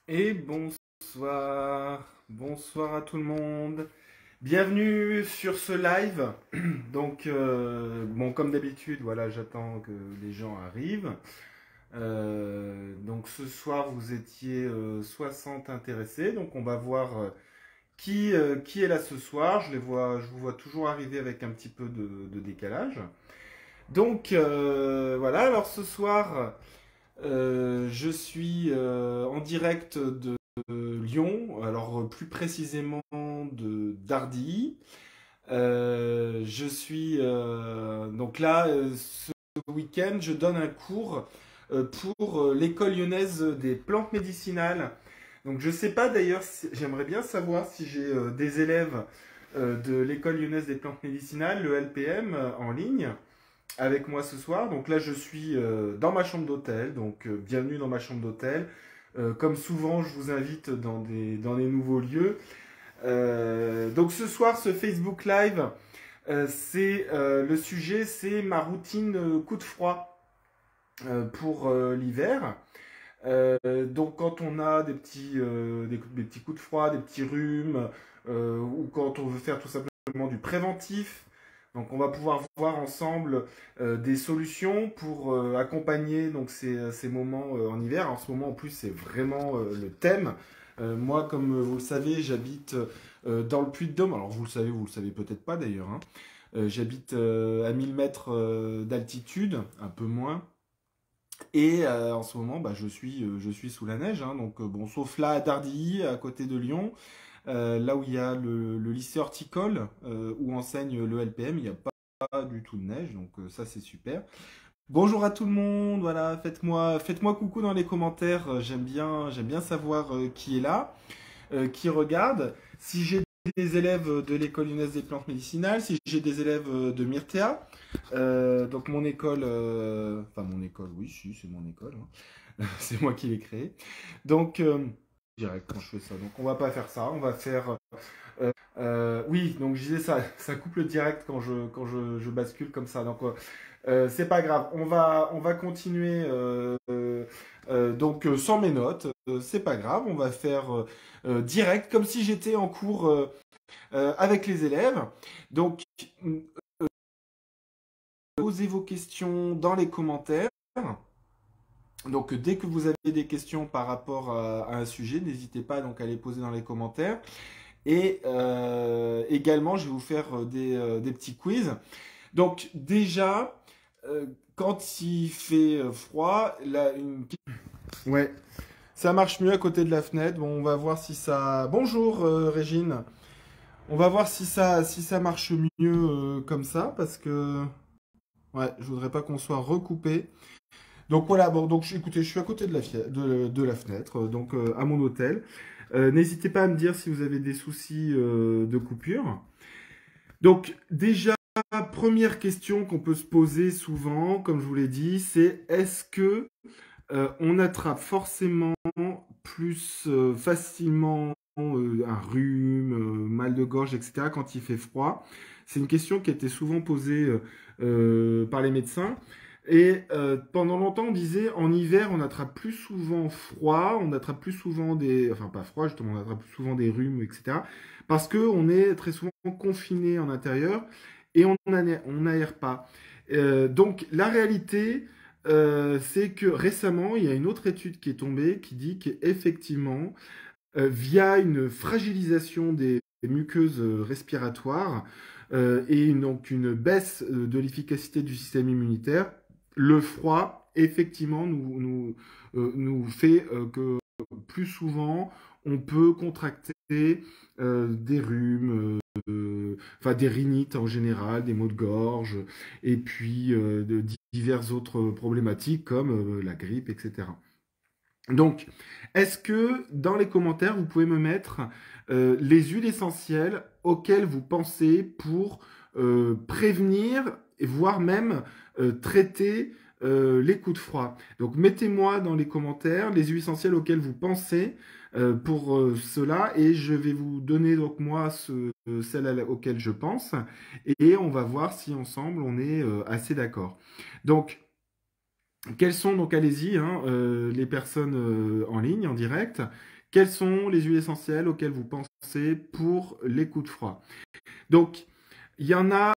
Et bonsoir à tout le monde. Bienvenue sur ce live. Donc, bon, comme d'habitude, voilà, j'attends que les gens arrivent. Donc, ce soir, vous étiez 60 intéressés. Donc, on va voir qui est là ce soir. Je vous vois toujours arriver avec un petit peu de décalage. Donc, voilà. Alors, ce soir, je suis en direct de Lyon, alors plus précisément de d'Ardilly. Donc là, ce week-end, je donne un cours pour l'école lyonnaise des plantes médicinales. Donc je sais pas d'ailleurs, j'aimerais bien savoir si j'ai des élèves de l'école lyonnaise des plantes médicinales, le LPM, en ligne avec moi ce soir. Donc là, je suis dans ma chambre d'hôtel. Donc bienvenue dans ma chambre d'hôtel. Comme souvent, je vous invite dans des nouveaux lieux. Donc ce soir, ce Facebook Live, le sujet, c'est ma routine coup de froid pour l'hiver. Donc quand on a des petits coups de froid, des petits rhumes, ou quand on veut faire tout simplement du préventif, donc on va pouvoir voir ensemble des solutions pour accompagner donc ces moments en hiver. En ce moment en plus c'est vraiment le thème. Moi comme vous le savez j'habite dans le Puy-de-Dôme. Alors vous le savez peut-être pas d'ailleurs, hein. J'habite à 1000 mètres d'altitude, un peu moins. Et en ce moment, bah, je suis sous la neige, hein, donc bon, sauf là à Dardilly, à côté de Lyon, là où il y a le lycée horticole, où enseigne le LPM, il n'y a pas du tout de neige, donc ça c'est super. Bonjour à tout le monde, voilà, faites-moi coucou dans les commentaires, j'aime bien savoir qui est là, qui regarde. Si j'ai des élèves de l'école lyonnaise des plantes médicinales, si j'ai des élèves de Myrtea, donc mon école, enfin mon école, oui, si, c'est mon école, hein. C'est moi qui l'ai créée. Donc, direct quand je fais ça. Donc on va pas faire ça, on va faire. Oui, donc je disais ça, ça coupe le direct je bascule comme ça. Donc c'est pas grave, on va continuer donc sans mes notes. C'est pas grave, on va faire direct comme si j'étais en cours avec les élèves. Donc posez vos questions dans les commentaires. Donc dès que vous avez des questions par rapport à un sujet, n'hésitez pas donc à les poser dans les commentaires. Et également, je vais vous faire des petits quiz. Donc déjà, quand il fait froid, ouais, ça marche mieux à côté de la fenêtre. Bon, on va voir si ça. Bonjour Régine. On va voir si ça marche mieux comme ça, parce que ouais, je voudrais pas qu'on soit recoupé. Donc voilà, bon, donc écoutez, je suis à côté de la fenêtre, donc à mon hôtel. N'hésitez pas à me dire si vous avez des soucis de coupure. Donc déjà, première question qu'on peut se poser souvent, comme je vous l'ai dit, c'est est-ce que on attrape forcément plus facilement un rhume, mal de gorge, etc. quand il fait froid? C'est une question qui a été souvent posée par les médecins. Et pendant longtemps, on disait en hiver, on attrape plus souvent froid, on attrape plus souvent enfin pas froid justement, on attrape plus souvent des rhumes, etc. Parce que on est très souvent confiné en intérieur et on n'aère pas. Donc la réalité, c'est que récemment, il y a une autre étude qui est tombée qui dit qu'effectivement, via une fragilisation des muqueuses respiratoires donc une baisse de l'efficacité du système immunitaire, le froid, effectivement, nous fait que plus souvent, on peut contracter des rhumes, enfin des rhinites en général, des maux de gorge, et puis de diverses autres problématiques comme la grippe, etc. Donc, est-ce que dans les commentaires, vous pouvez me mettre les huiles essentielles auxquelles vous pensez pour prévenir, et voire même traiter les coups de froid. Donc, mettez-moi dans les commentaires les huiles essentielles auxquelles vous pensez pour cela, et je vais vous donner donc moi celles auxquelles je pense, et on va voir si ensemble on est assez d'accord. Donc, Quels sont, donc allez-y, hein, les personnes en ligne, en direct, quelles sont les huiles essentielles auxquelles vous pensez pour les coups de froid? Donc, il y en a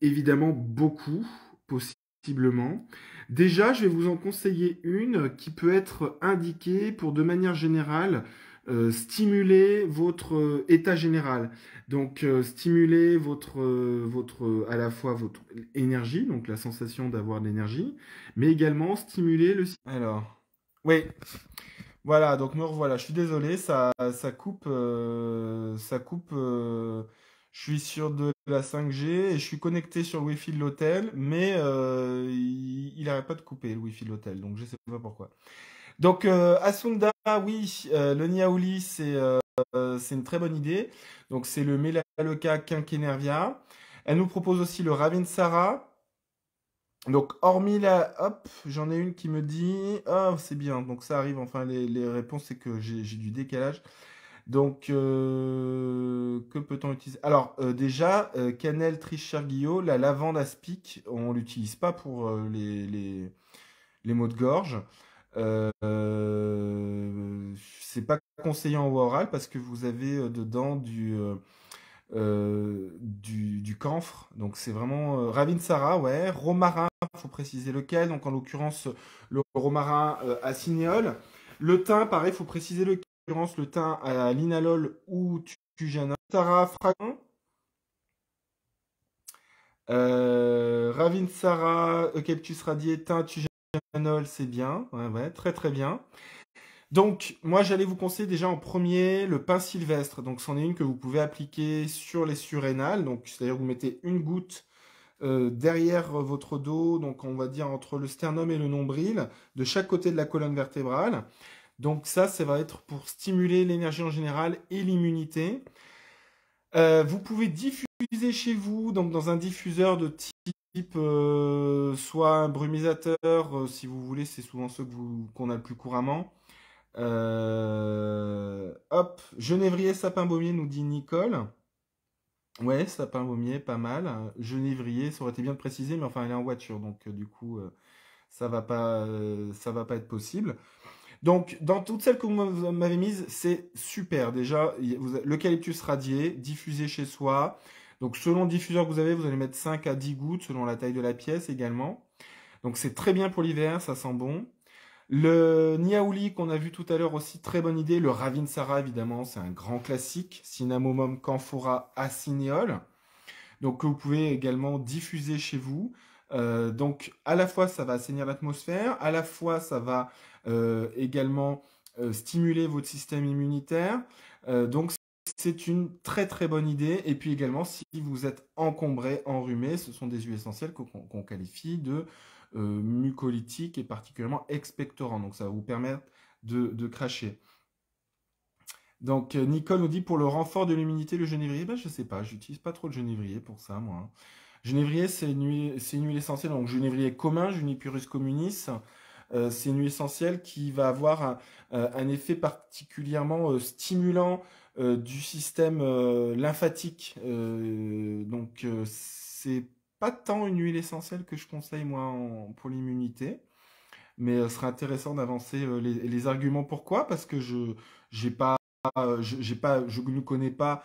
évidemment beaucoup, possiblement. Déjà, je vais vous en conseiller une qui peut être indiquée pour, de manière générale, stimuler votre état général. Donc, stimuler à la fois votre énergie, donc la sensation d'avoir de l'énergie, mais également stimuler le... Alors, oui, voilà, donc me revoilà. Je suis désolé, ça coupe, je suis sur de la 5G et je suis connecté sur le Wi-Fi de l'hôtel, mais il n'arrête pas de couper le Wi-Fi de l'hôtel, donc je sais pas pourquoi. Donc Asunda, oui, le Niaouli, c'est une très bonne idée. Donc c'est le Melaleuca quinquenervia. Elle nous propose aussi le Ravinsara. Donc, hormis la... Hop, j'en ai une qui me dit... Ah, c'est bien. Donc, ça arrive. Enfin, les réponses, c'est que j'ai du décalage. Donc, que peut-on utiliser? Alors, déjà, cannelle, trichard-guillot, la lavande aspic, on l'utilise pas pour les maux de gorge. C'est pas conseillé en voie orale parce que vous avez dedans du camphre. Donc c'est vraiment Ravinsara, ouais. Romarin, faut préciser lequel. Donc en l'occurrence, le romarin à cinéole. Le thym, pareil, faut préciser lequel. En l'occurrence, le thym à linalol ou tujana. Tara, fragment. Ravinsara, Eucalyptus radié, thym, tujanol, c'est bien. Ouais, ouais, très très bien. Donc, moi, j'allais vous conseiller déjà en premier le pain sylvestre. Donc, c'en est une que vous pouvez appliquer sur les surrénales. Donc, c'est-à-dire que vous mettez une goutte derrière votre dos, donc on va dire entre le sternum et le nombril, de chaque côté de la colonne vertébrale. Donc, ça va être pour stimuler l'énergie en général et l'immunité. Vous pouvez diffuser chez vous, donc dans un diffuseur de type soit un brumisateur, si vous voulez, c'est souvent ceux qu'on a le plus couramment. Hop, genévrier, sapin baumier, nous dit Nicole. Ouais, sapin baumier, pas mal. Genévrier, ça aurait été bien de préciser, mais enfin, elle est en voiture, donc du coup, ça va pas être possible. Donc, dans toutes celles que vous m'avez mises, c'est super. Déjà, l'eucalyptus radié, diffusé chez soi. Donc, selon le diffuseur que vous allez mettre 5 à 10 gouttes, selon la taille de la pièce également. Donc, c'est très bien pour l'hiver, ça sent bon. Le Niaouli qu'on a vu tout à l'heure aussi, très bonne idée. Le Ravinsara, évidemment, c'est un grand classique. Cinnamomum camphora aciniole. Donc que vous pouvez également diffuser chez vous. Donc à la fois ça va assainir l'atmosphère, à la fois ça va également stimuler votre système immunitaire. Donc c'est une très très bonne idée. Et puis également si vous êtes encombré, enrhumé, ce sont des huiles essentielles qu'on qualifie de mucolytiques et particulièrement expectorants. Donc ça va vous permettre de cracher. Donc Nicole nous dit pour le renfort de l'immunité, le genévrier, ben, je sais pas, j'utilise pas trop le genévrier pour ça moi. Genévrier, c'est une huile essentielle, donc genévrier commun, Juniperus communis, c'est une huile essentielle qui va avoir un effet particulièrement stimulant du système lymphatique. C'est pas tant une huile essentielle que je conseille moi pour l'immunité, mais ce serait intéressant d'avancer les arguments. Pourquoi? Parce que j'ai pas je ne connais pas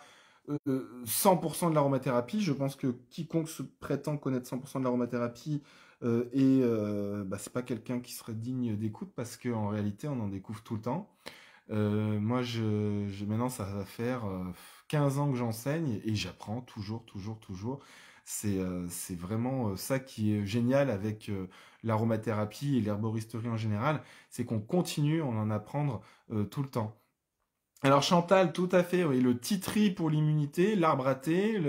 100% de l'aromathérapie. Je pense que quiconque se prétend connaître 100% de l'aromathérapie c'est pas quelqu'un qui serait digne d'écoute parce qu'en réalité, on en découvre tout le temps. Moi, maintenant, ça va faire 15 ans que j'enseigne et j'apprends toujours, toujours, toujours. C'est vraiment ça qui est génial avec l'aromathérapie et l'herboristerie en général, c'est qu'on continue, on en apprendre tout le temps. Alors Chantal, tout à fait, oui, le titri pour l'immunité, l'arbre à thé.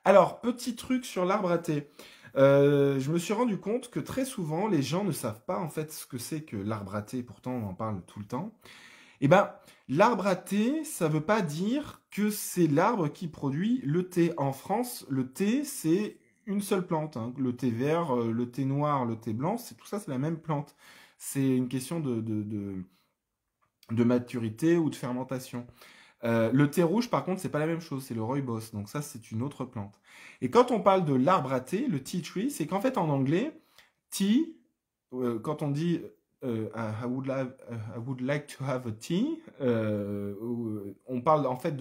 Alors, petit truc sur l'arbre à thé. Je me suis rendu compte que très souvent, les gens ne savent pas en fait ce que c'est que l'arbre à thé, pourtant on en parle tout le temps. Eh ben, l'arbre à thé, ça ne veut pas dire que c'est l'arbre qui produit le thé. En France, le thé, c'est une seule plante, hein. Le thé vert, le thé noir, le thé blanc, c'est tout ça, c'est la même plante. C'est une question de maturité ou de fermentation. Le thé rouge, par contre, c'est pas la même chose, c'est le rooibos. Donc ça, c'est une autre plante. Et quand on parle de l'arbre à thé, le tea tree, c'est qu'en fait, en anglais, tea, quand on dit I would like to have a tea, on parle en fait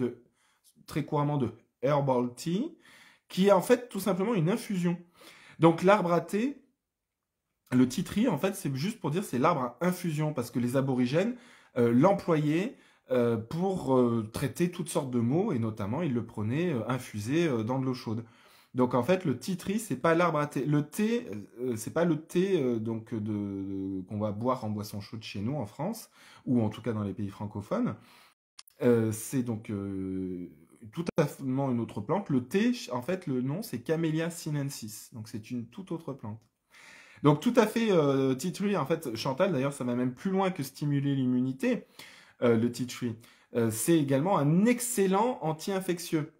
très couramment de herbal tea, qui est en fait tout simplement une infusion. Donc l'arbre à thé, le tea tree, en fait, c'est juste pour dire c'est l'arbre à infusion, parce que les aborigènes l'employaient pour traiter toutes sortes de maux, et notamment ils le prenaient infusé dans de l'eau chaude. Donc en fait, le tea tree, c'est pas l'arbre à thé. Le thé, c'est pas le thé qu'on va boire en boisson chaude chez nous en France, ou en tout cas dans les pays francophones. C'est donc tout à fait une autre plante. Le thé, en fait, le nom c'est Camellia sinensis. Donc c'est une toute autre plante. Donc tout à fait, tea tree, en fait, Chantal, d'ailleurs, ça va même plus loin que stimuler l'immunité, le tea tree. C'est également un excellent anti-infectieux.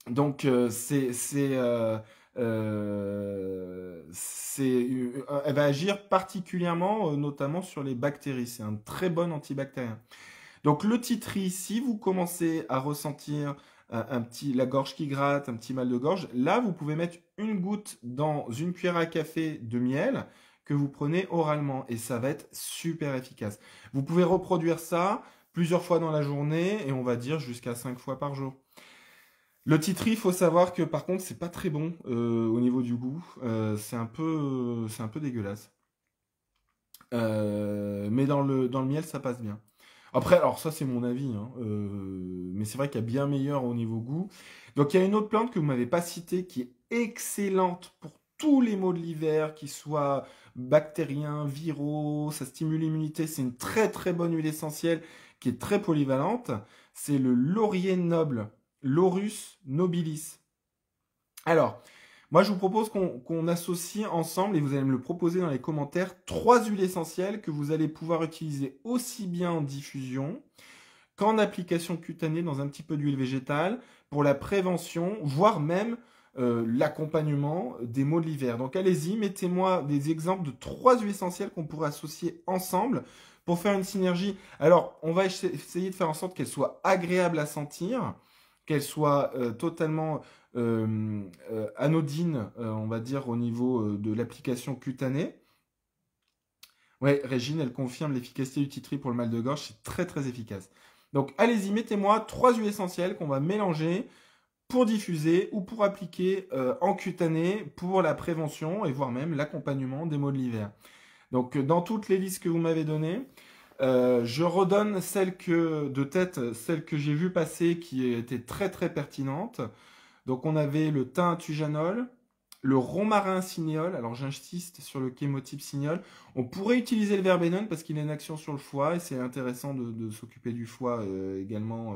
Donc elle va agir particulièrement, notamment sur les bactéries. C'est un très bon antibactérien. Donc le titri, si vous commencez à ressentir la gorge qui gratte, un petit mal de gorge, là vous pouvez mettre une goutte dans une cuillère à café de miel que vous prenez oralement et ça va être super efficace. Vous pouvez reproduire ça plusieurs fois dans la journée et on va dire jusqu'à 5 fois par jour. Le titri, il faut savoir que par contre c'est pas très bon au niveau du goût. C'est un peu dégueulasse. Mais dans le miel ça passe bien. Après, alors ça c'est mon avis, hein, mais c'est vrai qu'il y a bien meilleur au niveau goût. Donc il y a une autre plante que vous m'avez pas citée qui est excellente pour tous les maux de l'hiver, qu'ils soient bactériens, viraux, ça stimule l'immunité. C'est une très très bonne huile essentielle qui est très polyvalente. C'est le laurier noble, Laurus nobilis. Alors, moi, je vous propose qu'on associe ensemble, et vous allez me le proposer dans les commentaires, 3 huiles essentielles que vous allez pouvoir utiliser aussi bien en diffusion qu'en application cutanée dans un petit peu d'huile végétale pour la prévention, voire même l'accompagnement des maux de l'hiver. Donc allez-y, mettez-moi des exemples de 3 huiles essentielles qu'on pourrait associer ensemble pour faire une synergie. Alors, on va essayer de faire en sorte qu'elles soient agréables à sentir, qu'elles soient totalement anodines, on va dire, au niveau de l'application cutanée. Ouais, Régine, elle confirme l'efficacité du titri pour le mal de gorge, c'est très très efficace. Donc allez-y, mettez-moi 3 huiles essentielles qu'on va mélanger pour diffuser ou pour appliquer en cutané pour la prévention et voire même l'accompagnement des maux de l'hiver. Donc dans toutes les listes que vous m'avez données, je redonne celle que j'ai vue passer qui était très très pertinente. Donc on avait le thym tujanol, le romarin cinéole, alors j'insiste sur le chémotype cinéole. On pourrait utiliser le verbénone parce qu'il a une action sur le foie et c'est intéressant de s'occuper du foie également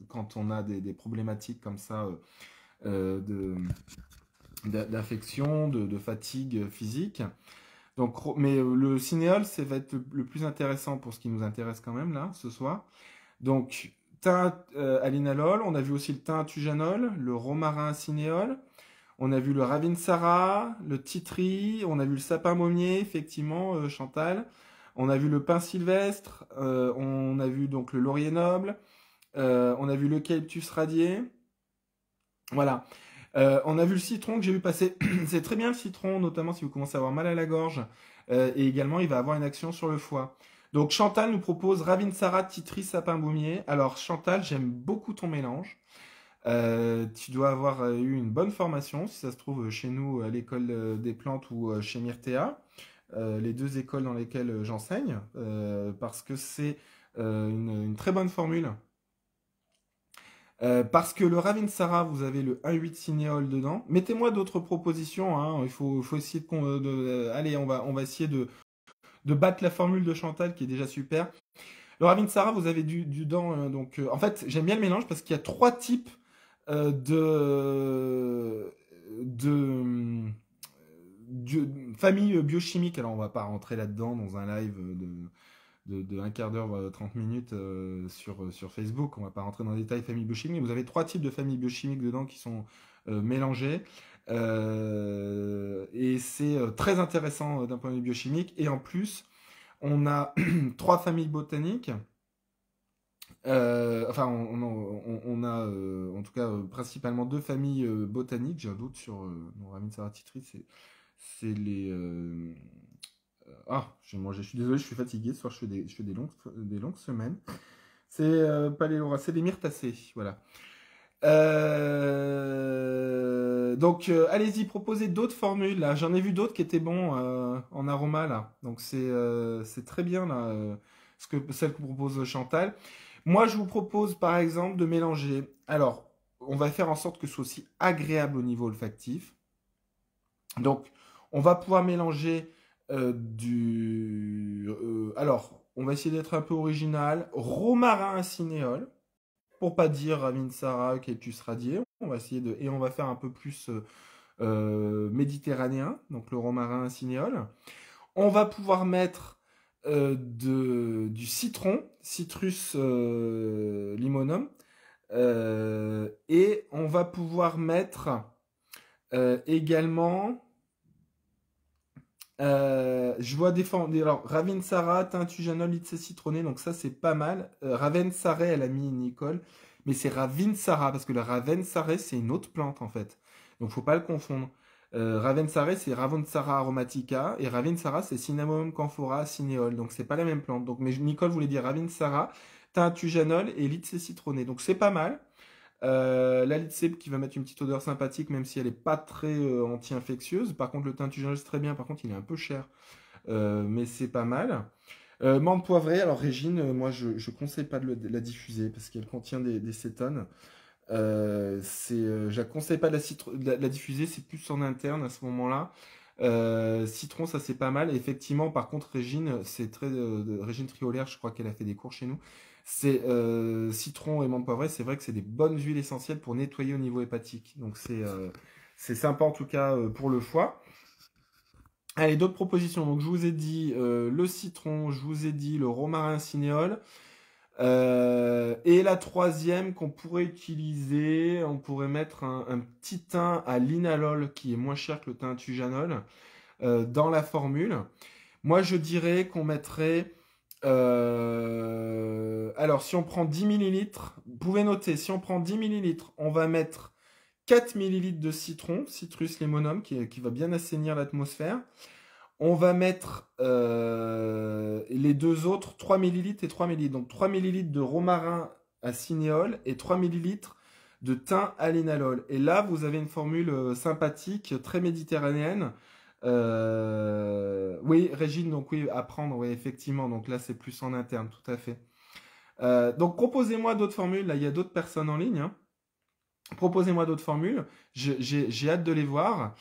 quand on a des problématiques comme ça d'infection, de fatigue physique. Donc, mais le cinéole, ça va être le plus intéressant pour ce qui nous intéresse quand même là ce soir. Donc, thym alinalol, on a vu aussi le thym tujanol, le romarin cinéole, on a vu le ravinsara, le titri, on a vu le sapin mommier, effectivement, Chantal. On a vu le pin sylvestre, on a vu donc le laurier noble, on a vu l'eucalyptus radié. Voilà. On a vu le citron que j'ai vu passer. C'est très bien le citron, notamment si vous commencez à avoir mal à la gorge. Et également, il va avoir une action sur le foie. Donc Chantal nous propose Ravinsara, Titri, Sapin Baumier. Alors Chantal, j'aime beaucoup ton mélange. Tu dois avoir eu une bonne formation, si ça se trouve chez nous à l'école des plantes ou chez Myrtea, les deux écoles dans lesquelles j'enseigne, parce que c'est une très bonne formule. Parce que le Ravinsara, vous avez le 1,8 cinéole dedans. Mettez-moi d'autres propositions, hein. Il faut essayer allez, on va essayer de battre la formule de Chantal qui est déjà super. Le Ravinsara, vous avez du dent. En fait, j'aime bien le mélange parce qu'il y a 3 types de familles biochimiques. Alors, on va pas rentrer là-dedans dans un live de 1/4 d'heure, 30 minutes sur Facebook. On va pas rentrer dans les détails famille biochimique. Vous avez 3 types de familles biochimiques dedans qui sont mélangées. Et c'est très intéressant d'un point de vue biochimique. Et en plus, on a 3 familles botaniques. Enfin, on a en tout cas principalement 2 familles botaniques. J'ai un doute sur mon Ravinsara titri. C'est j'ai mangé, je suis désolé, je suis fatigué, ce soir je fais des longues semaines. C'est pas les Laura, c'est des myrtacées, voilà. Donc, allez-y, proposez d'autres formules, là. J'en ai vu d'autres qui étaient bons en aroma, là. Donc, c'est très bien, là, celle que propose Chantal. Moi, je vous propose, par exemple, de mélanger. Alors, on va faire en sorte que ce soit aussi agréable au niveau olfactif. Donc, on va pouvoir mélanger alors, on va essayer d'être un peu original. Romarin à cinéole, pour pas dire Ravinsara, Eucalyptus radié. On va essayer et on va faire un peu plus méditerranéen, donc le romarin à cinéole. On va pouvoir mettre du citron, Citrus limonum, et on va pouvoir mettre également. Je vois alors, Ravensara, Tintujanol, Litse citronné, donc ça c'est pas mal. Ravensara, elle a mis Nicole, mais c'est Ravinsara, parce que le Ravensara c'est une autre plante en fait. Donc faut pas le confondre. Ravensara c'est Ravensara aromatica, et Ravinsara c'est Cinnamomum camphora cineole, donc c'est pas la même plante. Donc, mais Nicole voulait dire Ravinsara, Tintujanol et Litse citronné, donc c'est pas mal. La Litse qui va mettre une petite odeur sympathique, même si elle n'est pas très anti-infectieuse. Par contre, le Tintujanol, c'est très bien. Par contre, il est un peu cher. Mais c'est pas mal. Menthe poivrée. Alors, Régine, moi, je ne conseille pas de la diffuser parce qu'elle contient des cétones. Je la conseille pas de la diffuser. C'est plus en interne à ce moment-là. Citron, ça c'est pas mal. Et effectivement, par contre, Régine, c'est très Régine Triolaire, je crois qu'elle a fait des cours chez nous. C'est citron et menthe poivrée, c'est vrai que c'est des bonnes huiles essentielles pour nettoyer au niveau hépatique. Donc c'est sympa en tout cas pour le foie. Allez, d'autres propositions. Donc je vous ai dit le citron, je vous ai dit le romarin cinéole. Et la troisième qu'on pourrait utiliser, on pourrait mettre un petit thym à linalol qui est moins cher que le thym tujanol dans la formule. Moi, je dirais qu'on mettrait. Alors, si on prend 10 millilitres, vous pouvez noter, si on prend 10 millilitres, on va mettre 4 millilitres de citron, Citrus limonum, qui va bien assainir l'atmosphère. On va mettre les deux autres, 3 millilitres et 3 millilitres. Donc 3 millilitres de romarin à cinéole et 3 millilitres de thym à linalol. Et là, vous avez une formule sympathique, très méditerranéenne. Oui, Régine, donc oui, à prendre, oui, effectivement. Donc là, c'est plus en interne, tout à fait. Donc proposez-moi d'autres formules. Là, il y a d'autres personnes en ligne, hein. Proposez-moi d'autres formules. J'ai hâte de les voir.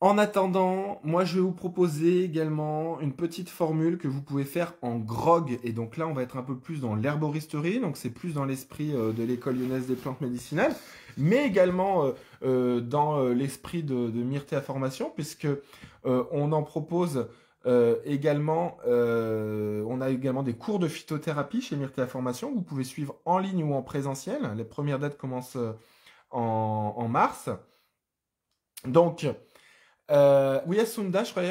En attendant, moi je vais vous proposer également une petite formule que vous pouvez faire en grog. Et donc là, on va être un peu plus dans l'herboristerie, donc c'est plus dans l'esprit de l'école lyonnaise des plantes médicinales, mais également dans l'esprit de Myrtea Formation, puisque on en propose également, on a également des cours de phytothérapie chez Myrtea Formation. Vous pouvez suivre en ligne ou en présentiel. Les premières dates commencent en mars. Donc, oui, Asunda, je crois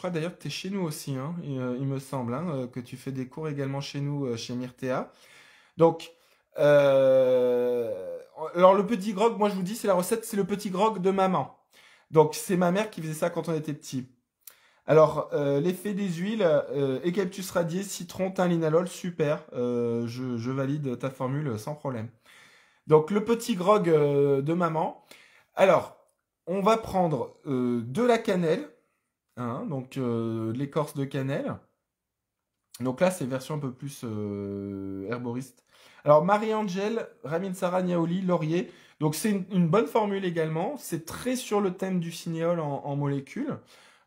d'ailleurs que tu es chez nous aussi, hein, il me semble, hein, que tu fais des cours également chez nous, chez Myrtea. Donc, alors le petit grog, moi je vous dis, c'est la recette, c'est le petit grog de maman. Donc, c'est ma mère qui faisait ça quand on était petit. Alors, l'effet des huiles, Eucalyptus radié, citron, thym, linalol, super. Je valide ta formule sans problème. Donc, le petit grog de maman. Alors, on va prendre de la cannelle, hein, donc l'écorce de cannelle. Donc là, c'est version un peu plus herboriste. Alors, Marie-Angèle, Ravinsara, Niaouli, laurier. Donc, c'est une bonne formule également. C'est très sur le thème du cinéole en molécules.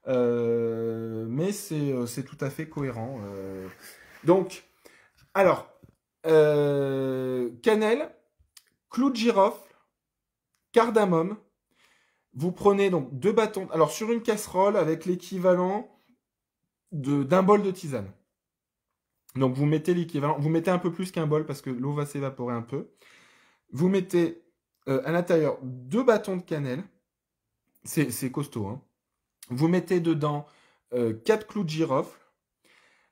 Mais c'est tout à fait cohérent. Donc, alors, cannelle, clou de girofle, cardamome. Vous prenez donc 2 bâtons, alors sur une casserole avec l'équivalent d'un bol de tisane. Donc vous mettez l'équivalent, vous mettez un peu plus qu'un bol parce que l'eau va s'évaporer un peu. Vous mettez à l'intérieur 2 bâtons de cannelle, c'est costaud, hein. Vous mettez dedans 4 clous de girofle.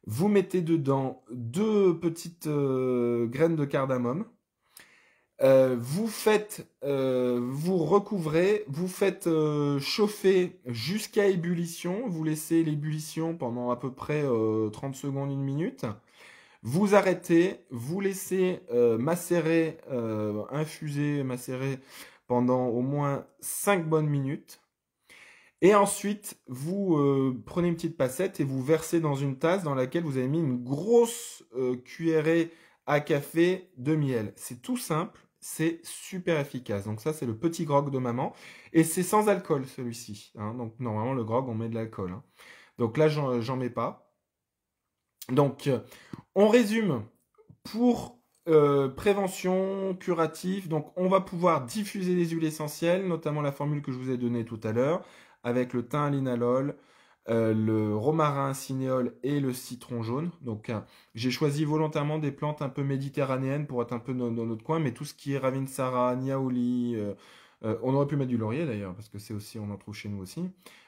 Vous mettez dedans 2 petites graines de cardamome. Vous recouvrez, vous faites chauffer jusqu'à ébullition. Vous laissez l'ébullition pendant à peu près 30 secondes, une minute. Vous arrêtez, vous laissez macérer, infuser, macérer pendant au moins 5 bonnes minutes. Et ensuite, vous prenez une petite passette et vous versez dans une tasse dans laquelle vous avez mis une grosse cuillerée à café de miel. C'est tout simple, c'est super efficace. Donc ça, c'est le petit grog de maman. Et c'est sans alcool, celui-ci, hein. Donc normalement, le grog, on met de l'alcool, hein. Donc là, j'en mets pas. Donc, on résume pour prévention, curatif. Donc, on va pouvoir diffuser les huiles essentielles, notamment la formule que je vous ai donnée tout à l'heure, avec le thym linalol, le romarin cinéole et le citron jaune. Donc, j'ai choisi volontairement des plantes un peu méditerranéennes pour être un peu dans notre coin, mais tout ce qui est Ravinsara, Niaouli, on aurait pu mettre du laurier d'ailleurs, parce que c'est aussi, on en trouve chez nous aussi.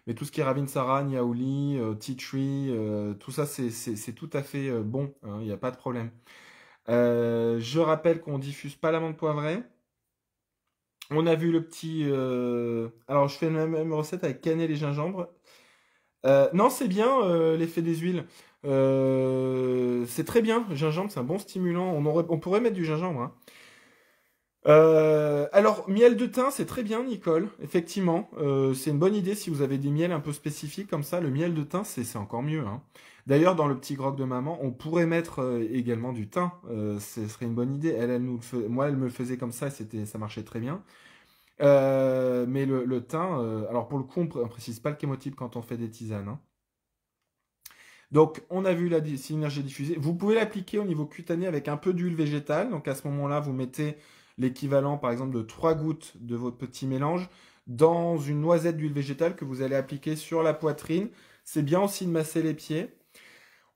Mais tout ce qui est Ravinsara, Niaouli, Tea Tree, tout ça, c'est tout à fait bon, hein, il n'y a pas de problème. Je rappelle qu'on diffuse pas l'amande poivrée. On a vu le petit. Alors, je fais la même recette avec cannelle et gingembre. Non, c'est bien l'effet des huiles. C'est très bien. Gingembre, c'est un bon stimulant. On pourrait mettre du gingembre, hein. Alors, miel de thym, c'est très bien, Nicole. Effectivement, c'est une bonne idée si vous avez des miels un peu spécifiques comme ça. Le miel de thym, c'est encore mieux, hein. D'ailleurs, dans le petit grog de maman, on pourrait mettre également du thym. Ce serait une bonne idée. Moi, elle me le faisait comme ça, et ça marchait très bien. Mais le thym, alors pour le coup, on précise pas le chémotype quand on fait des tisanes, hein. Donc, on a vu la synergie diffusée. Vous pouvez l'appliquer au niveau cutané avec un peu d'huile végétale. Donc, à ce moment-là, vous mettez l'équivalent, par exemple, de 3 gouttes de votre petit mélange dans une noisette d'huile végétale que vous allez appliquer sur la poitrine. C'est bien aussi de masser les pieds.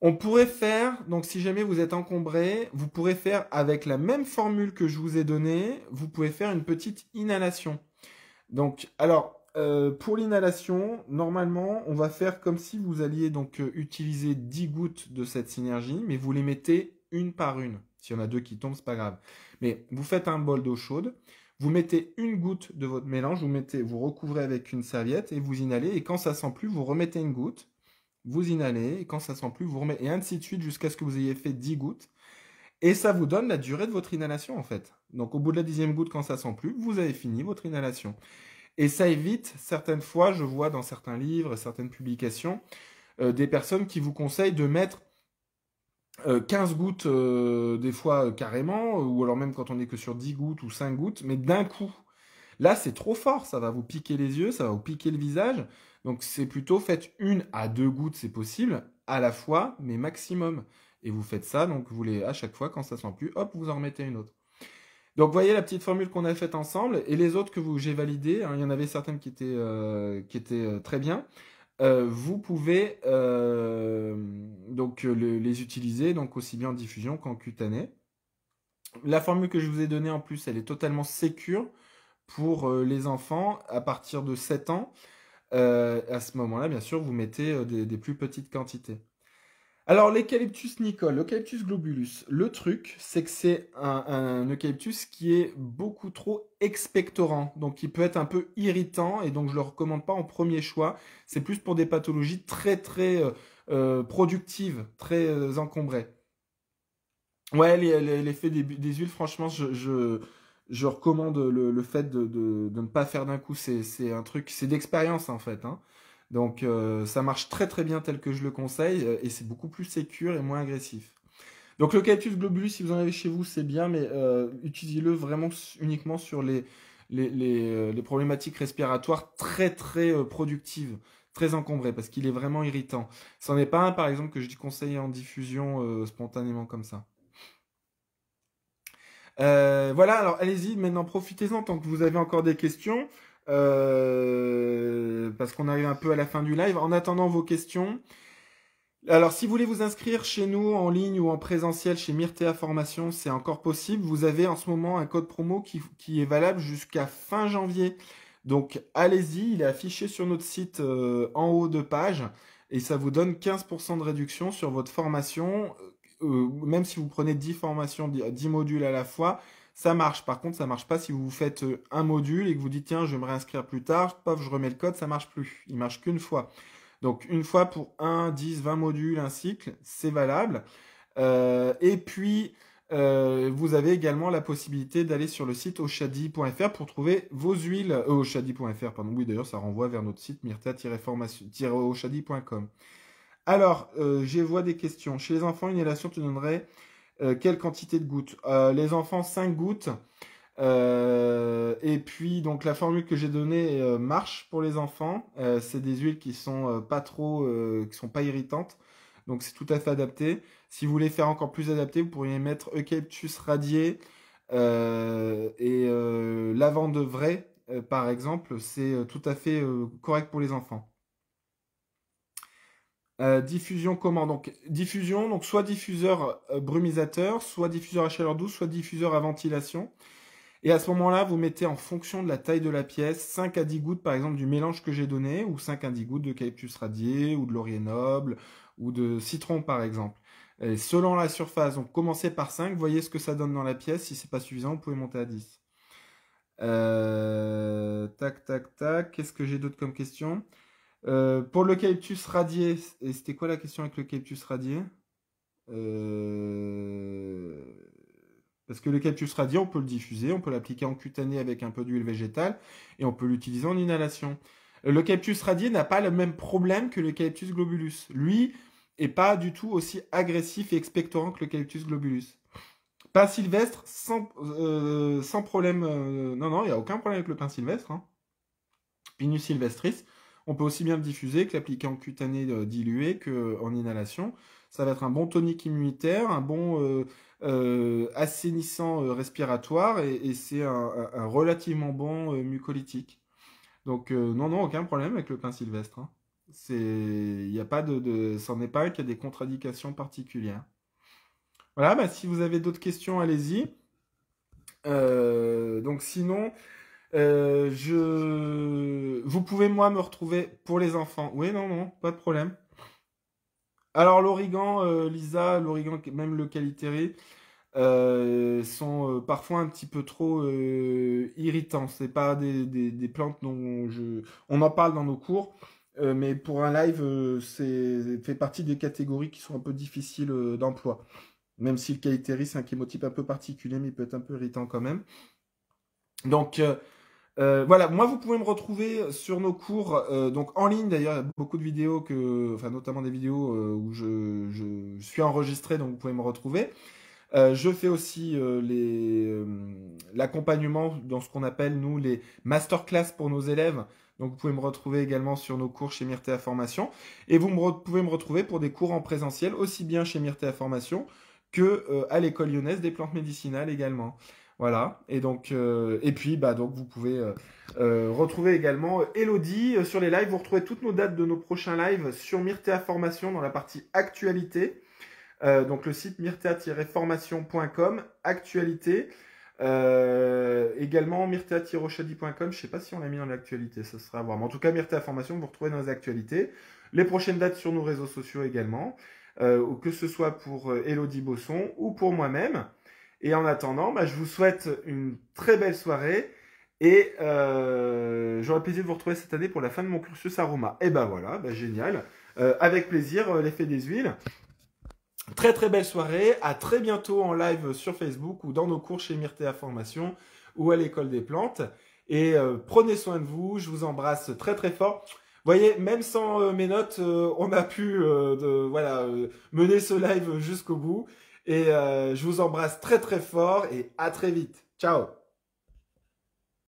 On pourrait faire, donc si jamais vous êtes encombré, vous pourrez faire avec la même formule que je vous ai donnée, vous pouvez faire une petite inhalation. Donc, alors, pour l'inhalation, normalement, on va faire comme si vous alliez donc utiliser 10 gouttes de cette synergie, mais vous les mettez une par une. S'il y en a deux qui tombent, c'est pas grave. Mais vous faites un bol d'eau chaude, vous mettez une goutte de votre mélange, vous recouvrez avec une serviette et vous inhalez. Et quand ça sent plus, vous remettez une goutte, vous inhalez, et quand ça sent plus, vous remettez, et ainsi de suite jusqu'à ce que vous ayez fait 10 gouttes. Et ça vous donne la durée de votre inhalation en fait. Donc au bout de la 10e goutte, quand ça sent plus, vous avez fini votre inhalation. Et ça évite, certaines fois, je vois dans certains livres, certaines publications, des personnes qui vous conseillent de mettre 15 gouttes, des fois carrément, ou alors même quand on n'est que sur 10 gouttes ou 5 gouttes, mais d'un coup. Là, c'est trop fort, ça va vous piquer les yeux, ça va vous piquer le visage. Donc c'est plutôt, faites 1 à 2 gouttes, c'est possible, à la fois, mais maximum. Et vous faites ça, donc à chaque fois, quand ça sent plus, hop, vous en remettez une autre. Donc, vous voyez la petite formule qu'on a faite ensemble, et les autres que j'ai validées, hein, il y en avait certaines qui étaient très bien. Vous pouvez donc les utiliser donc aussi bien en diffusion qu'en cutané. La formule que je vous ai donnée en plus, elle est totalement sécure pour les enfants à partir de 7 ans. À ce moment-là, bien sûr, vous mettez des plus petites quantités. Alors, l'eucalyptus Nicole, l'eucalyptus globulus, le truc, c'est que c'est un eucalyptus qui est beaucoup trop expectorant, donc qui peut être un peu irritant, et donc je ne le recommande pas en premier choix. C'est plus pour des pathologies très très productives, très encombrées. Ouais, l'effet des huiles, franchement, je recommande le fait de ne pas faire d'un coup. C'est un truc, c'est d'expérience en fait, hein. Donc ça marche très très bien tel que je le conseille et c'est beaucoup plus sécure et moins agressif. Donc le Cactus globulus, si vous en avez chez vous, c'est bien, mais utilisez-le vraiment uniquement sur les problématiques respiratoires très très productives, très encombrées, parce qu'il est vraiment irritant. C'en est pas un, par exemple, que je conseille en diffusion spontanément comme ça. Voilà, alors allez-y, maintenant profitez-en tant que vous avez encore des questions, parce qu'on arrive un peu à la fin du live. En attendant vos questions, alors si vous voulez vous inscrire chez nous en ligne ou en présentiel chez Myrtea Formation, c'est encore possible. Vous avez en ce moment un code promo qui est valable jusqu'à fin janvier. Donc allez-y, il est affiché sur notre site en haut de page et ça vous donne 15% de réduction sur votre formation. Même si vous prenez 10 formations, 10 modules à la fois, ça marche. Par contre, ça marche pas si vous faites un module et que vous dites, tiens, je vais me réinscrire plus tard, paf, je remets le code, ça marche plus. Il marche qu'une fois. Donc, une fois pour 1, 10, 20 modules, un cycle, c'est valable. Et puis, vous avez également la possibilité d'aller sur le site oshadi.fr pour trouver vos huiles. Oshadi.fr, pardon. Oui, d'ailleurs, ça renvoie vers notre site myrta-formation-oshadi.com. Alors, je vois des questions. Chez les enfants, une inhalation, tu donnerais quelle quantité de gouttes? Les enfants, 5 gouttes. Et puis, donc, la formule que j'ai donnée marche pour les enfants. C'est des huiles qui sont pas trop, qui sont pas irritantes. Donc, c'est tout à fait adapté. Si vous voulez faire encore plus adapté, vous pourriez mettre eucalyptus radié et lavande vraie, par exemple. C'est tout à fait correct pour les enfants. Diffusion comment? Donc, diffusion, donc soit diffuseur brumisateur, soit diffuseur à chaleur douce, soit diffuseur à ventilation. Et à ce moment-là, vous mettez en fonction de la taille de la pièce 5 à 10 gouttes, par exemple, du mélange que j'ai donné, ou 5 à 10 gouttes d'eucalyptus radié, ou de laurier noble, ou de citron, par exemple. Et selon la surface, donc commencez par 5, voyez ce que ça donne dans la pièce. Si c'est pas suffisant, vous pouvez monter à 10. Tac, tac, tac. Qu'est-ce que j'ai d'autre comme question? Pour l'eucalyptus radié, et c'était quoi la question avec l'eucalyptus radié? Parce que l'eucalyptus radié, on peut le diffuser, on peut l'appliquer en cutané avec un peu d'huile végétale, et on peut l'utiliser en inhalation. L'eucalyptus radié n'a pas le même problème que l'eucalyptus globulus. Lui est pas du tout aussi agressif et expectorant que l'eucalyptus globulus. Pin sylvestre, sans problème. Non, non, il n'y a aucun problème avec le pin sylvestre. Hein. Pinus sylvestris. On peut aussi bien le diffuser que l'appliquer en cutané dilué qu'en inhalation. Ça va être un bon tonique immunitaire, un bon assainissant respiratoire et c'est un relativement bon mucolytique. Donc non, non, aucun problème avec le pin sylvestre. Hein. Il n'y a pas c'en est pas un qui a des contre-indications particulières. Voilà, bah, si vous avez d'autres questions, allez-y. Donc sinon, vous pouvez moi me retrouver pour les enfants. Oui, non, non, pas de problème. Alors l'origan, Lisa, l'origan, même le Calitheri, sont parfois un petit peu trop irritants. C'est pas des plantes dont on en parle dans nos cours, mais pour un live, c'est fait partie des catégories qui sont un peu difficiles d'emploi. Même si le Calitheri, c'est un chémotype un peu particulier, mais il peut être un peu irritant quand même. Donc voilà, moi vous pouvez me retrouver sur nos cours, donc en ligne d'ailleurs, il y a beaucoup de vidéos enfin notamment des vidéos où je suis enregistré, donc vous pouvez me retrouver. Je fais aussi l'accompagnement dans ce qu'on appelle nous les masterclass pour nos élèves. Donc vous pouvez me retrouver également sur nos cours chez Myrtea Formation. Et pouvez me retrouver pour des cours en présentiel, aussi bien chez Myrtea Formation que à l'école lyonnaise des plantes médicinales également. Voilà. Et donc et puis bah donc vous pouvez retrouver également Elodie sur les lives. Vous retrouvez toutes nos dates de nos prochains lives sur Myrtea Formation dans la partie actualité. Donc le site myrtea-formation.com, actualité. Également myrtea-oshadi.com. Je ne sais pas si on l'a mis dans l'actualité, ça sera à voir. Mais en tout cas, Myrtea Formation, vous retrouvez dans les actualités. Les prochaines dates sur nos réseaux sociaux également. Que ce soit pour Elodie Bosson ou pour moi-même. Et en attendant, bah, je vous souhaite une très belle soirée. Et j'aurai plaisir de vous retrouver cette année pour la fin de mon cursus aroma. Et ben voilà, bah, génial. Avec plaisir, l'effet des huiles. Très très belle soirée, à très bientôt en live sur Facebook ou dans nos cours chez Myrtea Formation ou à l'école des plantes. Et prenez soin de vous, je vous embrasse très très fort. Vous voyez, même sans mes notes, on a pu mener ce live jusqu'au bout. Et je vous embrasse très très fort et à très vite. Ciao!